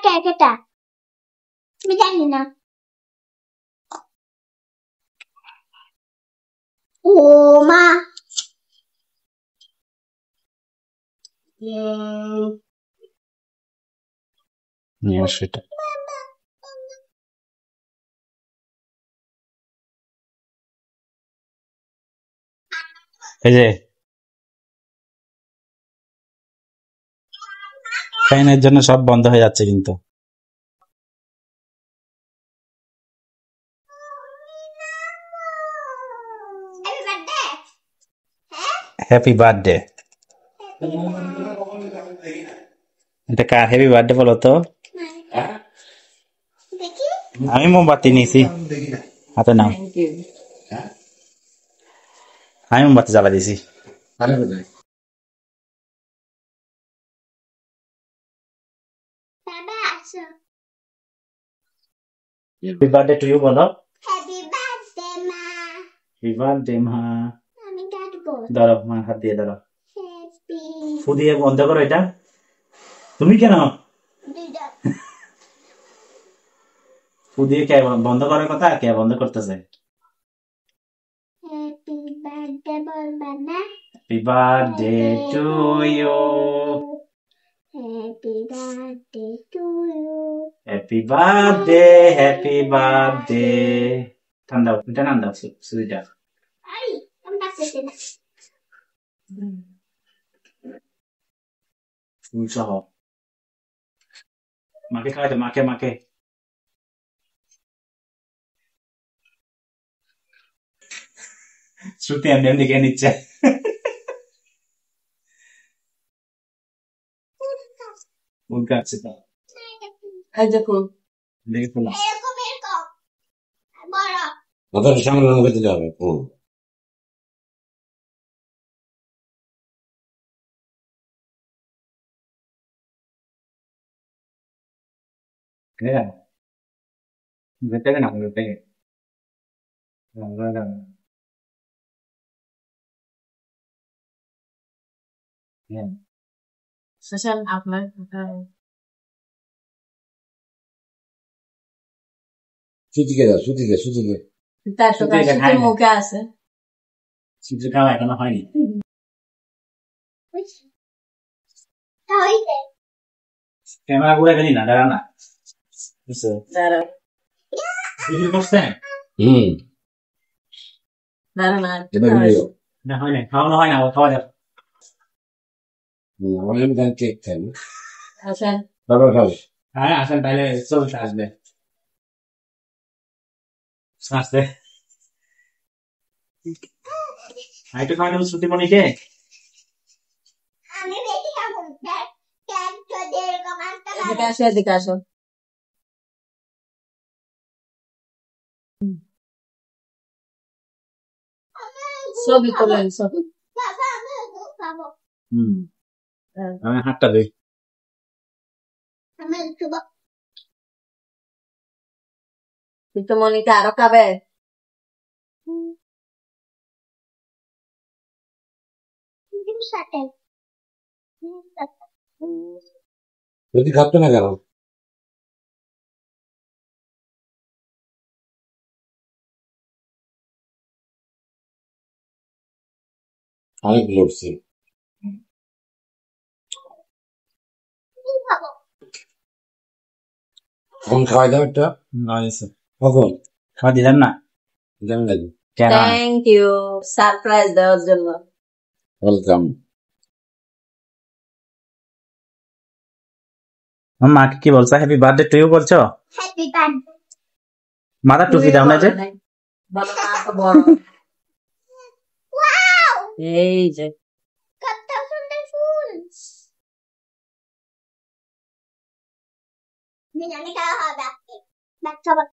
Cake এটা আমি জানি না ও মা নিয়ে সেটা এই যে ফ্যানের জন্য সব বন্ধ হয়ে যাচ্ছে কিন্তু হ্যাপি বার্থডে এটা কার হ্যাপি বার্থডে বলো তো আমি মোমবাতি নিয়েছি হাতে নাও আমি মোমবাতি জ্বালা দিয়েছি বাবা আসো হ্যাপি বার্থডে টু ইউ বলো হ্যাপি বার্থডে মা হ্যাপি বার্থডে মা আমি কাটবো ধরো মা হাত দিয়ে ধরো হ্যাপি ফু দিয়ে বন্ধ করো এটা তুমি কেন দুইটা ফু দিয়ে কে বন্ধ করার কথা কে বন্ধ করতেছে হ্যাপি বার্থডে বলবা না happy birthday to you happy birthday to you happy birthday happy birthday ঠান্ডা এটা ঠান্ডা সুইটা আই আমি কাটতেছি না ফুল সহ মাকে খাওয়াইতো মাকে মাকে শ্রুতি এমনি এমনি খেয়ে নিচ্ছে ফুল কাটছে তো এই দেখুন দেখে ফুল এরকম এরকম বড় মাথার সামনে মুখে দিতে হবে Kaya, vete na, vete. Yan. social আপনার সুতিকে দাও সুতিকে তার তো সুতিকে কাছে খায় না। মুখে আছে চিপস খাওয়া এখনো হয়নি তাহলে ক্যামেরা ঘুরে গেলি না দাঁড়া না বুঝছো দাঁড়া ভিডিও করছেন দাঁড়া না না হয় না খাওয়ানো হয় না ও খাওয়া যাবে আমি কেক খাই আসেন বাবা খাবে হ্যাঁ আসেন তাহলে চলতে আসবে আসবে একটু খাওয়া দেবো শ্রুতি মনিকে আমি বেশি খাবো কেক যদি এরকম একটা এদিকে আসো ছবি তোলেন ছবি বাবা আমি খাবো আমি হাতটা দিই আমি একটু কিন্তু মনিকা আরো খাবে সাথে যদি খাচ্ছে না কেন অনেক লড়ছি খাবো এখন খাওয়াই দাও একটা কখন খাওয়া দিলেন না কেমন লাগে কেন থ্যাংক ইউ সারপ্রাইজ দেওয়ার জন্য ওয়েলকাম মাকে কি বলছো হ্যাপি বার্থডে টু ইউ বলছো হ্যাপি বার্থডে মাথা টুপি দাও না যে বলো না তো বড় ওয়াও এই যে কত সুন্দর ফুল নিয়ে আমি খাওয়া হবে বাচ্চা